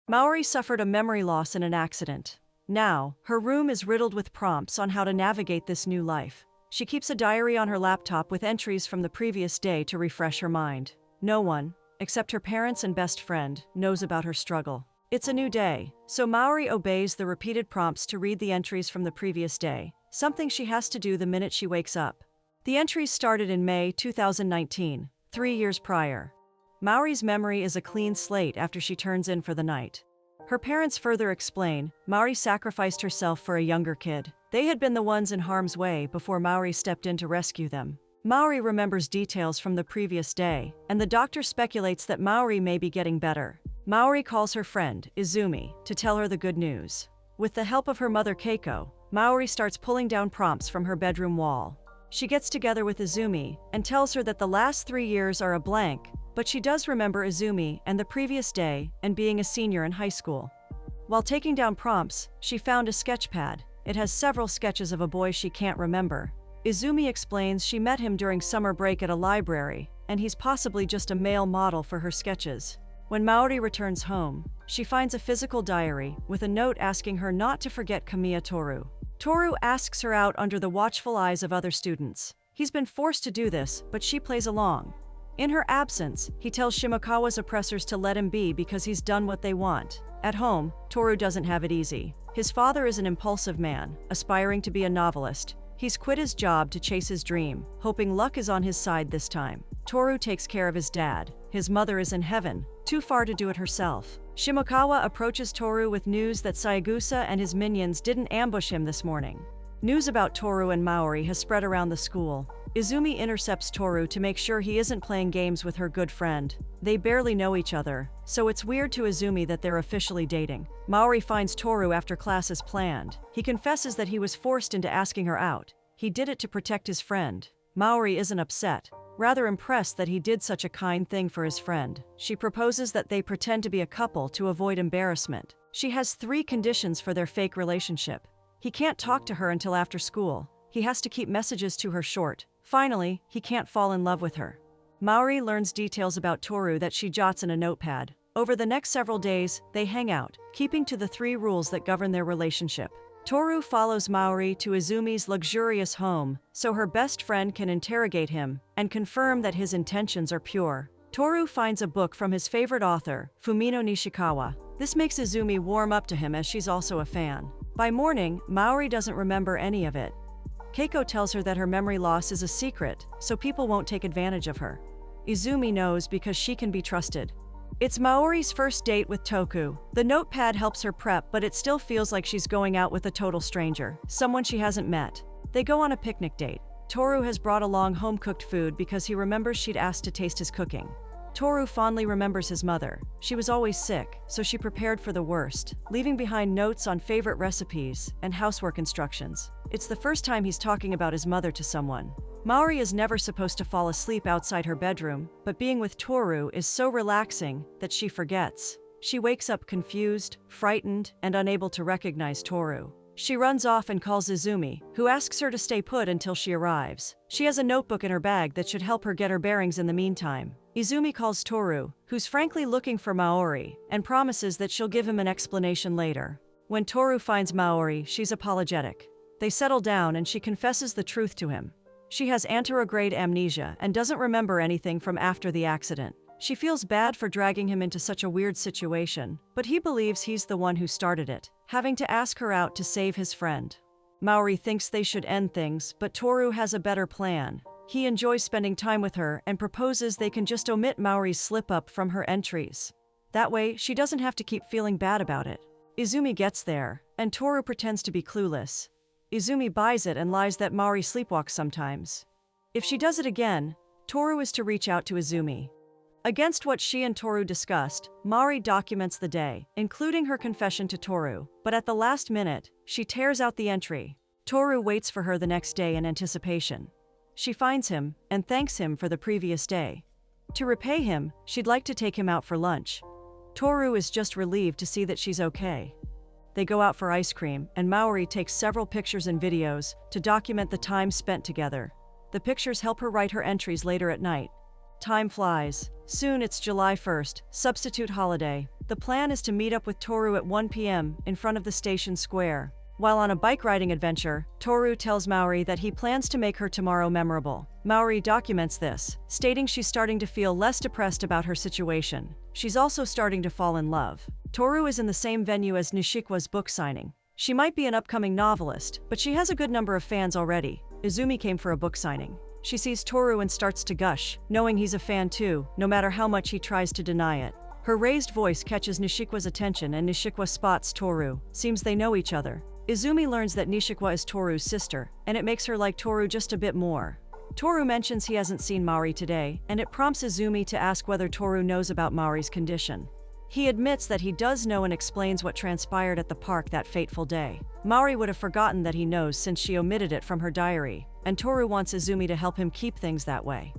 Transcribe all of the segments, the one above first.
Maori suffered a memory loss in an accident. Now, her room is riddled with prompts on how to navigate this new life. She keeps a diary on her laptop with entries from the previous day to refresh her mind. No one, except her parents and best friend, knows about her struggle. It's a new day, so Maori obeys the repeated prompts to read the entries from the previous day, something she has to do the minute she wakes up. The entries started in May 2019, 3 years prior. Maori's memory is a clean slate after she turns in for the night. Her parents further explain, Maori sacrificed herself for a younger kid. They had been the ones in harm's way before Maori stepped in to rescue them. Maori remembers details from the previous day, and the doctor speculates that Maori may be getting better. Maori calls her friend, Izumi, to tell her the good news. With the help of her mother Keiko, Maori starts pulling down prompts from her bedroom wall. She gets together with Izumi and tells her that the last 3 years are a blank, but she does remember Izumi and the previous day and being a senior in high school. While taking down prompts, she found a sketch pad. It has several sketches of a boy she can't remember. Izumi explains she met him during summer break at a library, and he's possibly just a male model for her sketches. When Maori returns home, she finds a physical diary with a note asking her not to forget Kamiya Toru. Toru asks her out under the watchful eyes of other students. He's been forced to do this, but she plays along. In her absence, he tells Shimokawa's oppressors to let him be because he's done what they want. At home, Toru doesn't have it easy. His father is an impulsive man, aspiring to be a novelist. He's quit his job to chase his dream, hoping luck is on his side this time. Toru takes care of his dad. His mother is in heaven, too far to do it herself. Shimokawa approaches Toru with news that Saegusa and his minions didn't ambush him this morning. News about Toru and Maori has spread around the school. Izumi intercepts Toru to make sure he isn't playing games with her good friend. They barely know each other, so it's weird to Izumi that they're officially dating. Maori finds Toru after class as planned. He confesses that he was forced into asking her out. He did it to protect his friend. Maori isn't upset, rather impressed that he did such a kind thing for his friend. She proposes that they pretend to be a couple to avoid embarrassment. She has 3 conditions for their fake relationship. He can't talk to her until after school. He has to keep messages to her short. Finally, he can't fall in love with her. Maori learns details about Toru that she jots in a notepad. Over the next several days, they hang out, keeping to the 3 rules that govern their relationship. Toru follows Maori to Izumi's luxurious home, so her best friend can interrogate him and confirm that his intentions are pure. Toru finds a book from his favorite author, Fumino Nishikawa. This makes Izumi warm up to him as she's also a fan. By morning, Maori doesn't remember any of it. Keiko tells her that her memory loss is a secret, so people won't take advantage of her. Izumi knows because she can be trusted. It's Maori's first date with Toku. The notepad helps her prep, but it still feels like she's going out with a total stranger, someone she hasn't met. They go on a picnic date. Toru has brought along home-cooked food because he remembers she'd asked to taste his cooking. Toru fondly remembers his mother. She was always sick, so she prepared for the worst, leaving behind notes on favorite recipes and housework instructions. It's the first time he's talking about his mother to someone. Maori is never supposed to fall asleep outside her bedroom, but being with Toru is so relaxing that she forgets. She wakes up confused, frightened, and unable to recognize Toru. She runs off and calls Izumi, who asks her to stay put until she arrives. She has a notebook in her bag that should help her get her bearings in the meantime. Izumi calls Toru, who's frankly looking for Maori, and promises that she'll give him an explanation later. When Toru finds Maori, she's apologetic. They settle down and she confesses the truth to him. She has anterograde amnesia and doesn't remember anything from after the accident. She feels bad for dragging him into such a weird situation, but he believes he's the one who started it, having to ask her out to save his friend. Maori thinks they should end things, but Toru has a better plan. He enjoys spending time with her and proposes they can just omit Maori's slip-up from her entries. That way, she doesn't have to keep feeling bad about it. Izumi gets there, and Toru pretends to be clueless. Izumi buys it and lies that Maori sleepwalks sometimes. If she does it again, Toru is to reach out to Izumi. Against what she and Toru discussed, Maori documents the day, including her confession to Toru, but at the last minute, she tears out the entry. Toru waits for her the next day in anticipation. She finds him and thanks him for the previous day. To repay him, she'd like to take him out for lunch. Toru is just relieved to see that she's okay. They go out for ice cream, and Maori takes several pictures and videos to document the time spent together. The pictures help her write her entries later at night. Time flies. Soon it's July 1st, substitute holiday. The plan is to meet up with Toru at 1 p.m. in front of the station square. While on a bike riding adventure, Toru tells Maori that he plans to make her tomorrow memorable. Maori documents this, stating she's starting to feel less depressed about her situation. She's also starting to fall in love. Toru is in the same venue as Nishikwa's book signing. She might be an upcoming novelist, but she has a good number of fans already. Izumi came for a book signing. She sees Toru and starts to gush, knowing he's a fan too, no matter how much he tries to deny it. Her raised voice catches Nishikwa's attention and Nishikwa spots Toru. Seems they know each other. Izumi learns that Nishikwa is Toru's sister, and it makes her like Toru just a bit more. Toru mentions he hasn't seen Maori today, and it prompts Izumi to ask whether Toru knows about Maori's condition. He admits that he does know and explains what transpired at the park that fateful day. Maori would have forgotten that he knows since she omitted it from her diary, and Toru wants Izumi to help him keep things that way.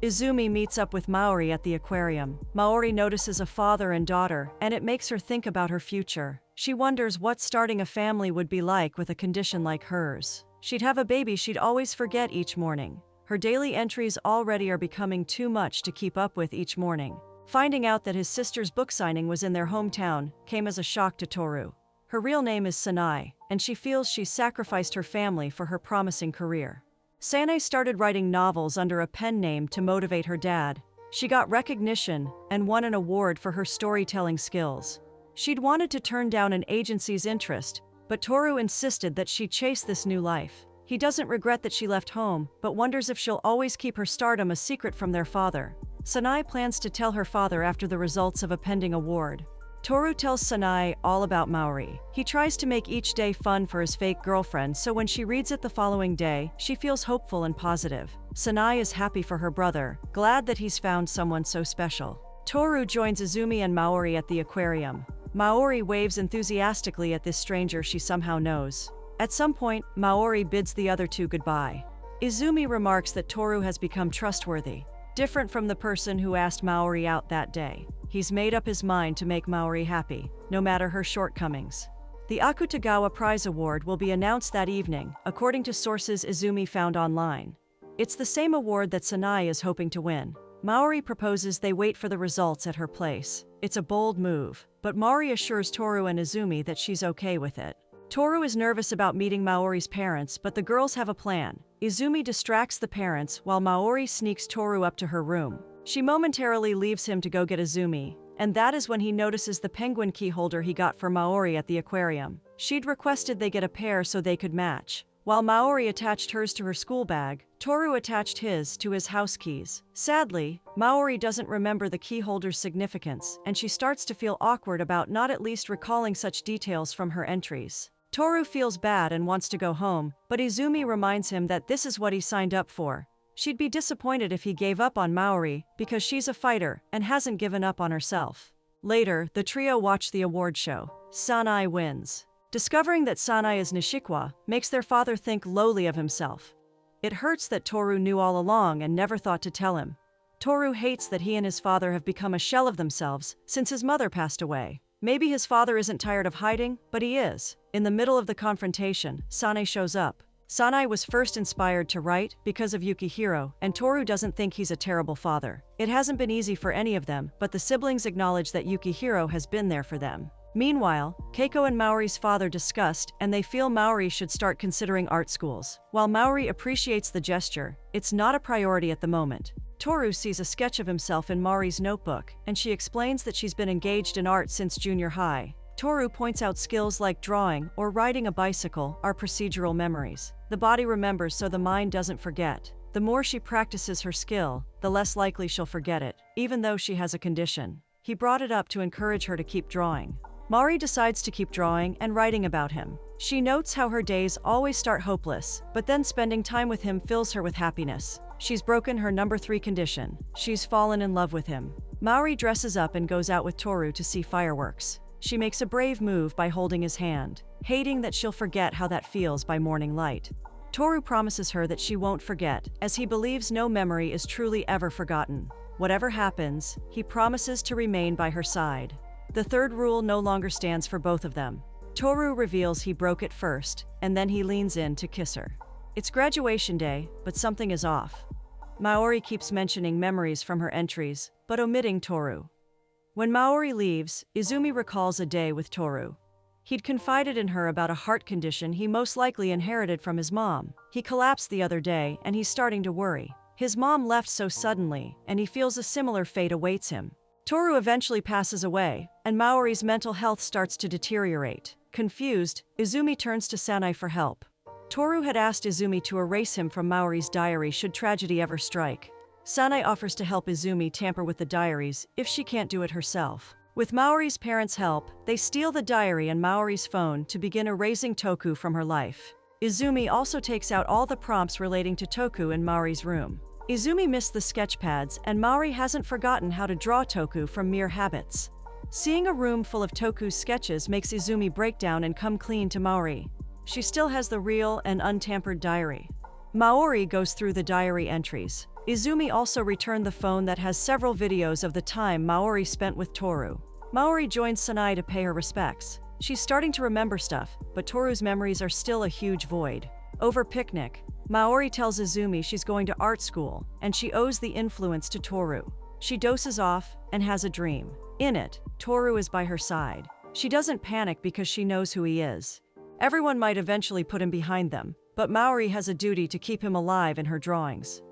Izumi meets up with Maori at the aquarium. Maori notices a father and daughter, and it makes her think about her future. She wonders what starting a family would be like with a condition like hers. She'd have a baby she'd always forget each morning. Her daily entries already are becoming too much to keep up with each morning. Finding out that his sister's book signing was in their hometown came as a shock to Toru. Her real name is Sanai, and she feels she's sacrificed her family for her promising career. Sanai started writing novels under a pen name to motivate her dad. She got recognition and won an award for her storytelling skills. She'd wanted to turn down an agency's interest, but Toru insisted that she chase this new life. He doesn't regret that she left home, but wonders if she'll always keep her stardom a secret from their father. Sanai plans to tell her father after the results of a pending award. Toru tells Sanai all about Maori. He tries to make each day fun for his fake girlfriend, so when she reads it the following day, she feels hopeful and positive. Sanai is happy for her brother, glad that he's found someone so special. Toru joins Izumi and Maori at the aquarium. Maori waves enthusiastically at this stranger she somehow knows. At some point, Maori bids the other two goodbye. Izumi remarks that Toru has become trustworthy, different from the person who asked Maori out that day. He's made up his mind to make Maori happy, no matter her shortcomings. The Akutagawa Prize Award will be announced that evening, according to sources Izumi found online. It's the same award that Sanai is hoping to win. Maori proposes they wait for the results at her place. It's a bold move, but Maori assures Toru and Izumi that she's okay with it. Toru is nervous about meeting Maori's parents, but the girls have a plan. Izumi distracts the parents while Maori sneaks Toru up to her room. She momentarily leaves him to go get Izumi, and that is when he notices the penguin key holder he got for Maori at the aquarium. She'd requested they get a pair so they could match. While Maori attached hers to her school bag, Toru attached his to his house keys. Sadly, Maori doesn't remember the key holder's significance, and she starts to feel awkward about not at least recalling such details from her entries. Toru feels bad and wants to go home, but Izumi reminds him that this is what he signed up for. She'd be disappointed if he gave up on Maori, because she's a fighter and hasn't given up on herself. Later, the trio watch the award show. Sanai wins. Discovering that Sanai is Nishikwa makes their father think lowly of himself. It hurts that Toru knew all along and never thought to tell him. Toru hates that he and his father have become a shell of themselves since his mother passed away. Maybe his father isn't tired of hiding, but he is. In the middle of the confrontation, Sanai shows up. Sanai was first inspired to write because of Yukihiro, and Toru doesn't think he's a terrible father. It hasn't been easy for any of them, but the siblings acknowledge that Yukihiro has been there for them. Meanwhile, Keiko and Maori's father discussed, and they feel Maori should start considering art schools. While Maori appreciates the gesture, it's not a priority at the moment. Toru sees a sketch of himself in Maori's notebook, and she explains that she's been engaged in art since junior high. Toru points out skills like drawing or riding a bicycle are procedural memories. The body remembers so the mind doesn't forget. The more she practices her skill, the less likely she'll forget it, even though she has a condition. He brought it up to encourage her to keep drawing. Maori decides to keep drawing and writing about him. She notes how her days always start hopeless, but then spending time with him fills her with happiness. She's broken her number 3 condition. She's fallen in love with him. Maori dresses up and goes out with Toru to see fireworks. She makes a brave move by holding his hand, hating that she'll forget how that feels by morning light. Toru promises her that she won't forget, as he believes no memory is truly ever forgotten. Whatever happens, he promises to remain by her side. The third rule no longer stands for both of them. Toru reveals he broke it first, and then he leans in to kiss her. It's graduation day, but something is off. Maori keeps mentioning memories from her entries, but omitting Toru. When Maori leaves, Izumi recalls a day with Toru. He'd confided in her about a heart condition he most likely inherited from his mom. He collapsed the other day, and he's starting to worry. His mom left so suddenly, and he feels a similar fate awaits him. Toru eventually passes away, and Maori's mental health starts to deteriorate. Confused, Izumi turns to Sanai for help. Toru had asked Izumi to erase him from Maori's diary should tragedy ever strike. Sanai offers to help Izumi tamper with the diaries if she can't do it herself. With Maori's parents' help, they steal the diary and Maori's phone to begin erasing Toku from her life. Izumi also takes out all the prompts relating to Toku in Maori's room. Izumi missed the sketch pads, and Maori hasn't forgotten how to draw Toku from mere habits. Seeing a room full of Toku's sketches makes Izumi break down and come clean to Maori. She still has the real and untampered diary. Maori goes through the diary entries. Izumi also returned the phone that has several videos of the time Maori spent with Toru. Maori joins Sanai to pay her respects. She's starting to remember stuff, but Toru's memories are still a huge void. Over picnic, Maori tells Izumi she's going to art school, and she owes the influence to Toru. She doses off and has a dream. In it, Toru is by her side. She doesn't panic because she knows who he is. Everyone might eventually put him behind them, but Maori has a duty to keep him alive in her drawings.